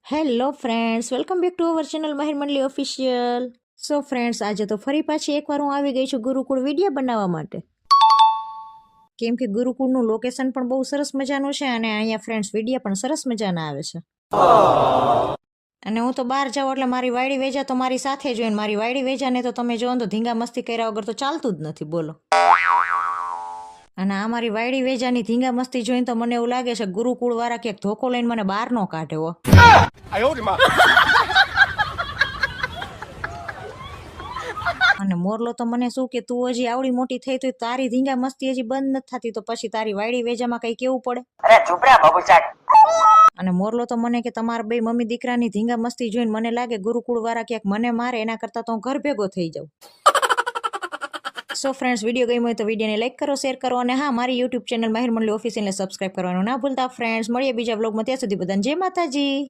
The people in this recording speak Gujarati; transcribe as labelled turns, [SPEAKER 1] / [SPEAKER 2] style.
[SPEAKER 1] Hello friends, welcome back to our channel Mahir Mandali official. So friends, આજે તો ફરી પાછી એકવાર હું આવી ગઈ છું ગુરુકુળ વિડીયો બનાવવા માટે. કેમ કે ગુરુકુળનું લોકેશન પણ બહુ સરસ મજાનું છે અને અહીંયા ફ્રેન્ડ્સ વિડીયો પણ સરસ મજાના આવે છે. અને હું તો બહાર જાઉં એટલે મારી વાયડી વેજા તો મારી સાથે જ હોય ને મારી વાયડી વેજાને તો તમે જોવો તો ધીંગા મસ્તી કર્યા વગર તો ચાલતું જ નથી, બોલો. અને આ મારી વાયડી વેજાની ધીંગા મસ્તી જોઈને તો મને એવું લાગે છે ગુરુકુળ વાળા ક્યાંક ધોકો લઈને મને બહાર ન કાઢે હો. અને મોરલો તો મને શું કે તું હજી આવડી મોટી થઈ તો તારી ધીંગા મસ્તી હજી બંધ નથી થતી તો પછી તારી વાયડી વેજામાં કઈ કેવું પડે.
[SPEAKER 2] અરે ચૂપ રે બબુચાટ.
[SPEAKER 1] અને મોરલો તો મને કે તમારા બે મમ્મી દીકરાની ધીંગા મસ્તી જોઈને મને લાગે ગુરુકુળ વાળા ક્યાંક મને મારે એના કરતા તો હું ઘર ભેગો થઈ જાઉં. સો ફ્રેન્ડ્સ, વિડીયો ગમ્યો હોય તો વિડીયોને લાઈક કરો, શેર કરો અને હા, મારી યુટ્યુબ ચેનલ માહિર મંડલી ઓફિશિયલને સબસ્ક્રાઈબ કરવાનું ના ભૂલતા. ફ્રેન્ડ્સ, મળીએ બીજા બ્લોગમાં. ત્યાં સુધી બધાને જય માતાજી.